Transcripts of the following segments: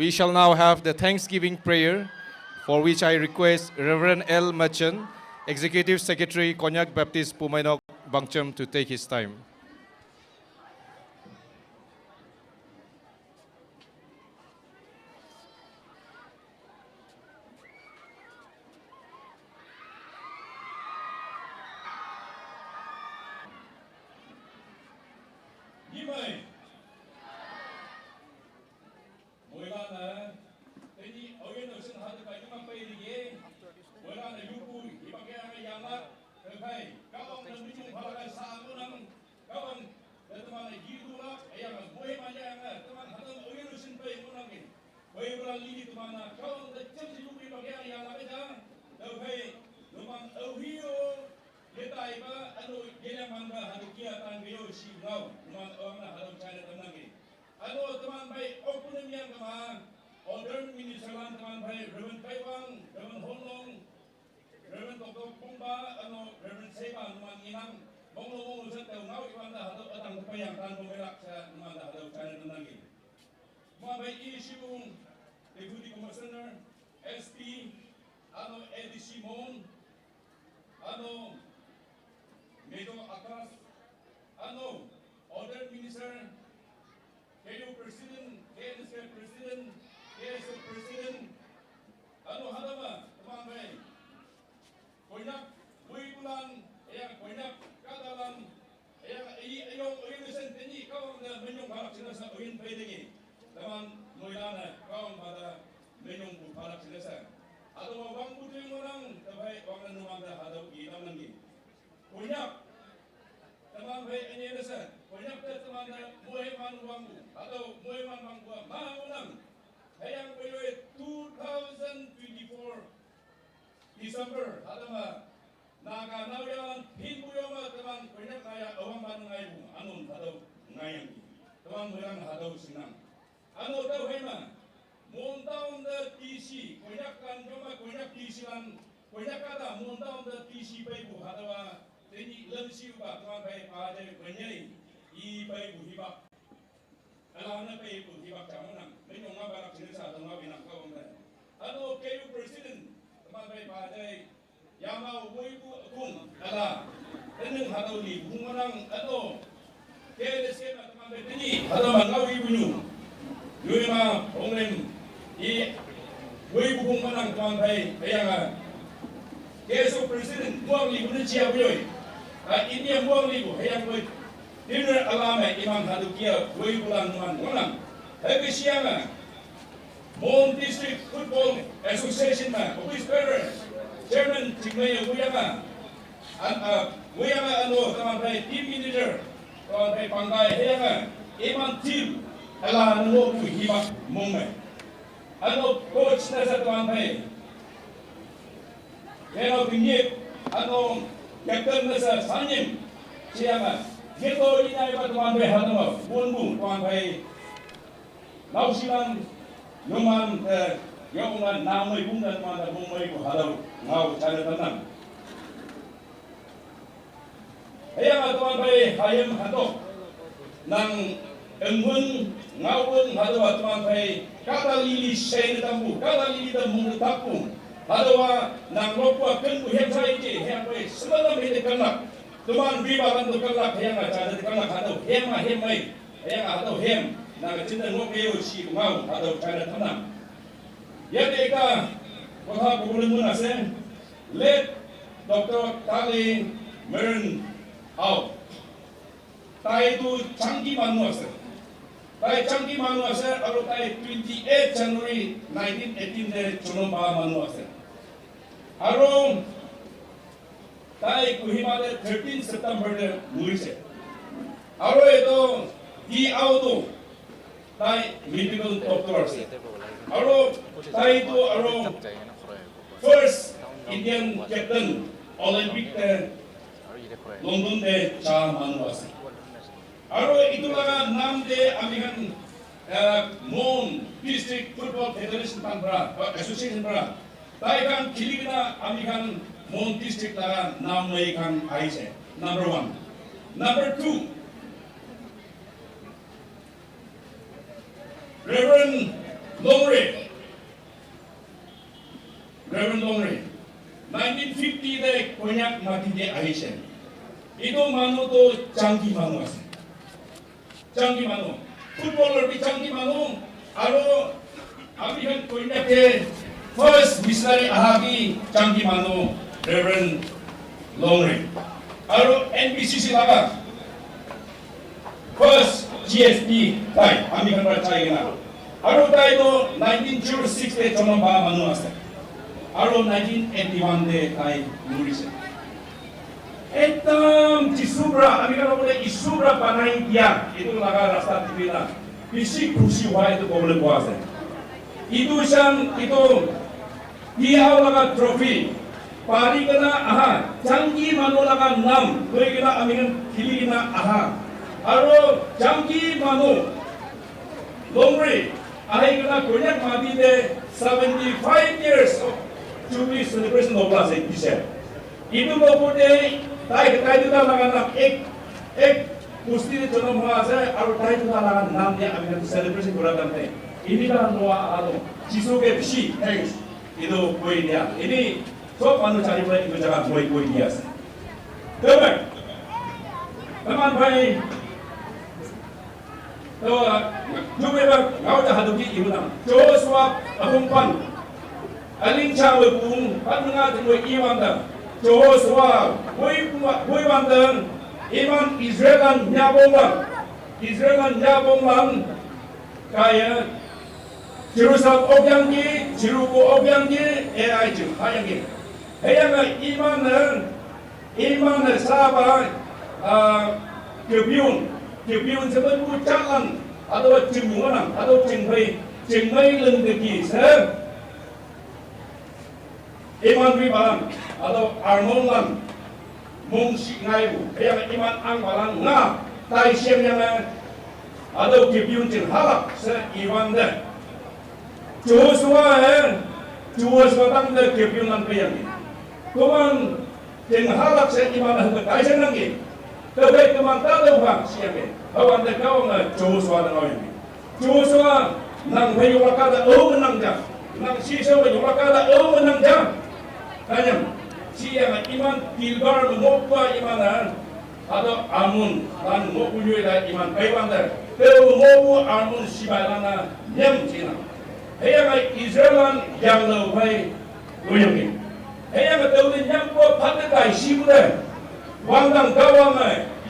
We shall now have the Thanksgiving prayer, for which I request Reverend L. Merchant, Executive Secretary, Konyak Baptist Pumainok Bangcham, to take his time. Deputy Commissioner, SP, Eddie Simon, Major Akas, Other Minister, KU President, KNSK President, KSO President, Hadama, teman baik, Konyak, Bulan, Konyak, Katalan, Ayong Organisasi ini kau menyong balak sinasa Oin Pedegi, teman Moilana, kau pada menyong balak sinasa. Atau bang putih orang, tapi orang numanda hadap kita lagi. Konyak, teman baik ini nasa, konyak teman Mueman Wanggu atau Mueman Wanggu, mana orang? Hayang Boyoe 2024 December, hadama. Naga nawian pinbuyoma teman konyak kaya awang ban ngaibu anun hadau ngayang teman merang hadau sinang anu tau hema montaun de TC konyak kan joma konyak TC lan konyak kada montaun de TC baibu hadawa teni lensiu ba teman bai pade benyai I baibu hibak alana baibu hibak camunang menyong ngabarak sinesa tengah binang kawang anu KU President teman bai pade Yama Wibu Kung Ala Teneng Hadau Li Bungarang Ato KLSK teman betini Hadau Mangawi Bunyu Yuima Onglem I Wibu Kung Manang teman bai Bayanga KSO President Muang Li Bunyu Cia Bunyoy India Muang Li Bu Hayang Boy Dinner Alame Imam Hadau Kia Wibu Lan Numan Ngonang Hege Sianga Mon District Football Association Ma Office Bearer Chairman Tingmay Wuyama teman bai team manager teman bai Panggai Hayanga Iman team ala nunggu hibak mungme coach nasa teman bai tinggi captain nasa Sanyim siapa gitu ini apa teman bai hadama bunbung teman bai lausilan Numan Yokungan namai bungan mana bungmai bu halau ngau cara tenang. Hayang atuan bai hayam hatok nang engun ngawun halau atuan bai kata lili sen tambu kata lili tambu tapung halau nang lopua kenku hem sai je hem bai semalam hede kanak tuan bibaran tu kanak hayang cara kanak halau hem mai hayang halau hem nang cinta ngopeu si ngau halau cara tenang. Jadi kita kota Bukit Munasem, let Dr. Tali Mern out. Tai itu canggih manusia. Tai canggih manusia, kalau tai 28 January 1918 de Chonoma manusia. Harum tai kuhimade 13 September de Muise. Harum itu di auto tai medical doctor. Aro tai itu first Indian captain Olympic London de cha manuasi. Aro itulah nam de American Mon District Football Federation Tantra Association Tantra. Tai kan kiligna American Mon District lah nam mai kan aise. Number 1. Number 2. Reverend Longray, Reverend Longray, 1950 대 곤약 마티데 아이센. 이도 만호도 장기 만호 하세. 장기 만호. 풋볼러 비 장기 만호. 아로 아미현 곤약의 first missionary 아하기 장기 만호 Reverend Longray. 아로 NBCC 나가 first GSP 타이 아미현 말 차이가 아로 타이도 1906 대 전원 바 만호 하세. Around 1981 de tayo nulis. Etang Jisubra, Amerika boleh Isubra panai dia, itu laga rasa tibila. Bisik kursi wah itu boleh kuasa. Itu sang itu dia laga trofi. Pari kena aha, janji mano laga 6, koi kena Amerika kili kena aha. Aro janji mano Longray, ahai kena konyak mati de 75 years of Jubilee celebration of last December. Itu boleh tahu itu dah langan ek kusti itu jono masa, aru tahu itu dah langan namanya American celebration kurang deh. Ini dah noa alo, jisuke bisi, thanks. Itu poin dia. Ini so manu cari boleh itu jangan poin dia. Teman baik. So, Jubilee kau dah haduki ibu nam. Joshua Abungpan. Aling cawe pung, panengat dengan iman dan Joshua, boy bandeng, iman Israelan nyabonglan, kaya Jerusalem objanggi, Jeruko objanggi, jeng hayanggi. Hayang iman sahabat, kebiun sebab jalan atau jengmungan atau jengmai lendeki se. Iman ribalan atau armongan mungsi ngaibu yang iman angbalan nga tai siam yang atau kebiun jeng halak se iman deh Joshua tang deh kebiun nan peyang kuman jeng halak se iman deh tai siam lagi tapi kuman tahu bang siam awan deh kau nggak Joshua dengan ini Joshua nang bayu wakada menang jam nang sisa bayu wakada menang jam Kanyang siang iman Gilgal mengubah imanan atau amun dan mengubuhnya iman kaiwander. Kalau mengubuh amun sibalana nyam cina. Hanya Israelan yang lebih goyangin. Hanya tahu ni nyam ko pakai siburan. Wandang kawang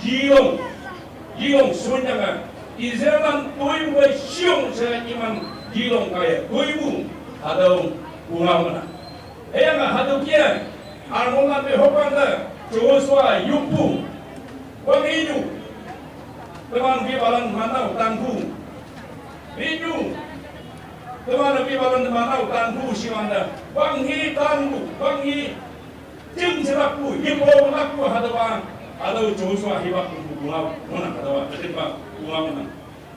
yilong sunyanga. Israelan tuih buat siung saya iman yilong kaya tuibu atau bunga mana. Yang hadukian, armongan behokanda, Joshua yupu, wangiyu, teman bibalan manau tangku, inyu, teman bibalan manau tangku siwanda, wangi tangku, wangi, jeng serapu, hipo laku hadapan, atau Joshua hibak bunga mana hadapan, hibak bunga mana.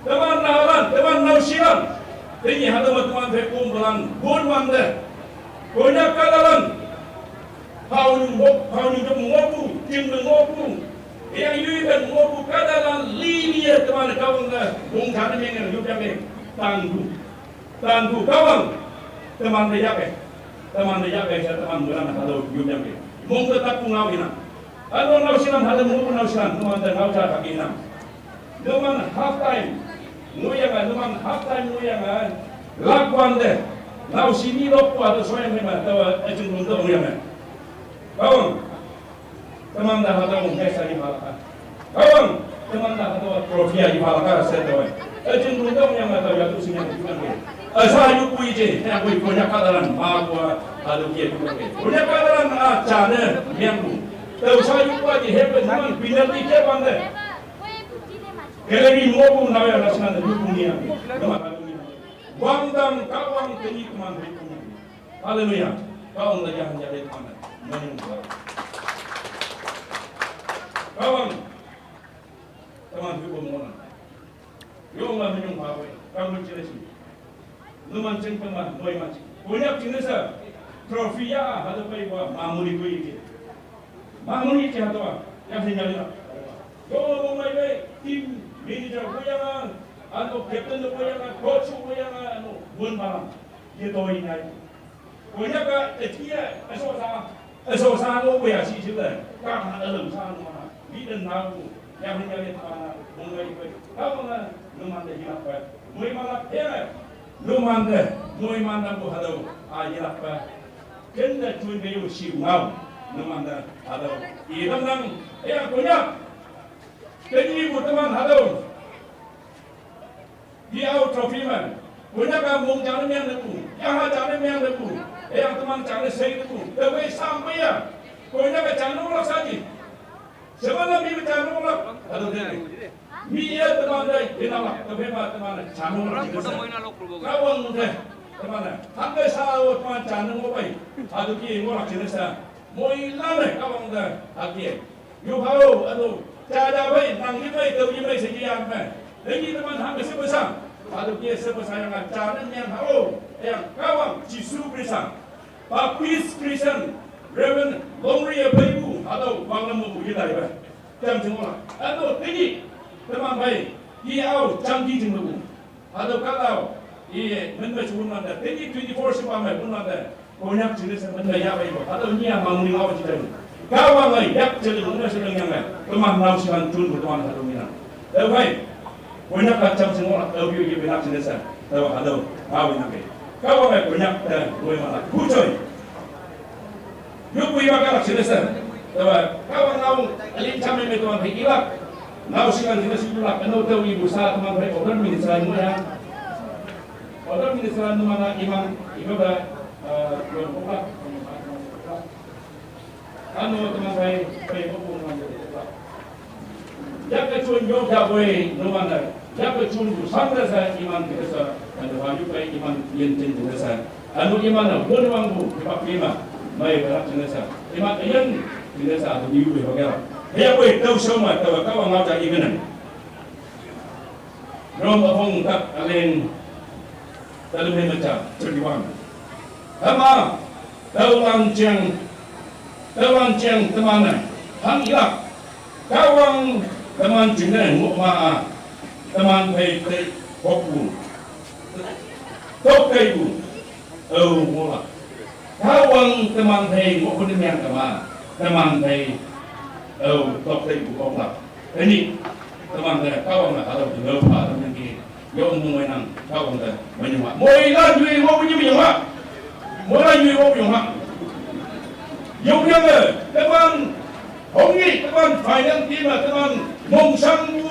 Teman nahalan, teman nausiran, ini hadapan teman bekum belan bun wanda. Banyak kadalan, kau mengopu, tim mengopu, yang yuikan mengopu kadalan linear teman kawan dah, bongkar mengen yukan tangguh kawan, teman dejape, saya teman bulan atau yukan, mung tetap pungawina, atau nausiran ada mengopu nausiran, teman dan nausiran kaki enam, teman half time, lakuan deh. Now sini lopu atau soalnya memang tahu ejeng untuk orang kawan teman dah tahu mengesa di Malaka kawan teman dah tahu trofia di Malaka saya tahu ejeng untuk yang tahu jatuh sini yang juga ni saya yupu ije yang punya kadaran magua aduh dia juga ni punya kadaran cana miangku tahu saya yupu aje hebat teman binar tiga pandai keleri mobu nawa rasakan yupu ni yang teman Wandang kawang teni teman berikutnya. Haleluya. Kau anda jangan jadi teman. Menyembah. Kawang teman hukum mana? Yung lah menyembah. Kamu jelas. Numan ceng pemah, noi macam. Banyak jenis trofia ada peribah mamuri kui itu. Mamuri itu ada. Yang senyalina. Kalau mau tim manager goyangan. Ano captain no goyangan, coach goyangan, ano tuân mà như tôi này của nhắc cái kia ở sổ xa ngô bè chỉ chứ này các bạn ở lồng xa mà biết đơn nào yang ini yang mana mulai kalau mana luman deh hilang apa mulai mana ya luman deh mulai mana bu hado hilang apa kena cuy bayu siu ngau luman deh hado idam nang ya punya jadi bu teman hado dia trofi man punya kamu jangan yang lepu yang jangan yang lepu yang teman jangan saya lepu tapi sampai ya punya jangan orang saja Sebenarnya mi bicara orang, aduh deh, mi ya teman deh, kenapa? Tapi apa teman? Jangan orang jenis. Kawan deh, teman. Sampai sahur teman jangan ngopi. Aduh ki orang jenis. Mau ilan deh kawan deh, akhir. You tahu, aduh, cara baik, nang baik, tahu baik sekian apa? Lagi teman hampir sebesar. Aduh ki sebesar yang cara yang tahu, yang kawan jisu bersam, baptis Kristen. Reverend Longri Abibu atau Banglamu kita ya, jam semua. Atau tinggi teman baik, dia canggih jenggu. Atau kalau ia membaca mana, tinggi 24/7 mana, banyak jenis mana ya baik. Atau dia mangling awak jadi. Kawan baik, yak jadi mana sedang yang baik. Teman nausikan tun berteman satu mina. Baik, banyak jam semua. Abiu ia banyak jenis. Atau awak nak. Kawan baik banyak dan boleh mana. Kucoy. Yuk iba kalak sinasa, kawan nau alin kami metuan hikilak, nau sikan sinasa julak, nau tahu ibu saat teman baik order ministran muya, order ministran mana imam ibadah berbuka, anu teman baik berbuka, jak kecun jauh jauh numan dah, jak kecun sampai saya imam kita anu wajib baik imam yentin kita, anu imam berwanggu kepak lima. Mai berak jenazah. Imat ayan jenazah tu diu bagaimana? Hanya boleh tahu semua tahu kau ngau cari mana. Rom apong tak alin dalam macam terdiwan. Ama tahu lancang teman hang ilak. Kawang teman jenazah mukma teman baik kopu. Tok kaibu. Oh mula. Kawang teman thầy mộtคนyang kemana? Teman thầy, top thầy của ông là. Ini teman thầy kawang lah kalau di lupa teman kita, yang umum menang kawang thầy menyuap. Mulai jual mau punya menyuap, mulai jual mau menyuap. Yang yang teman hongi teman finance team teman mong sanggu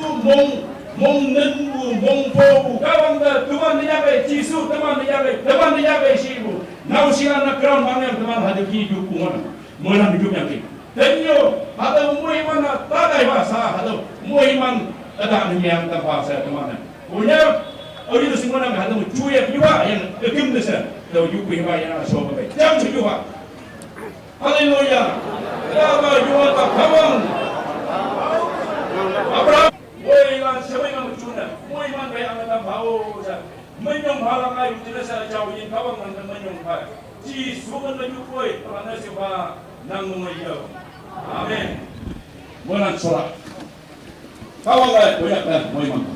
mong nenbu mong pobu kawang thầy teman dia ke jisu teman dia ke sibu. Nau siang nak ground banyak teman hadir hidup mana, mana hidup yang ini. Tenyo, ada umui mana, tak ada bahasa, ada umui mana, ada yang tanpa saya teman. Punya, orang itu semua nak ada cuy juga yang kekim desa, tahu juga yang ada sobat baik. Jam juga. Haleluya. Apa juga tak kawan. Abraham, umui mana siapa yang cuna, umui mana yang ada bau. Menyong halang ayu tidak saya jauh yang kawang nanti menyong hai. Ji suman menyuk koi kerana siapa nang mengayu. Amin. Bukan sorak. Kawang ayu banyak dah, mohon maaf.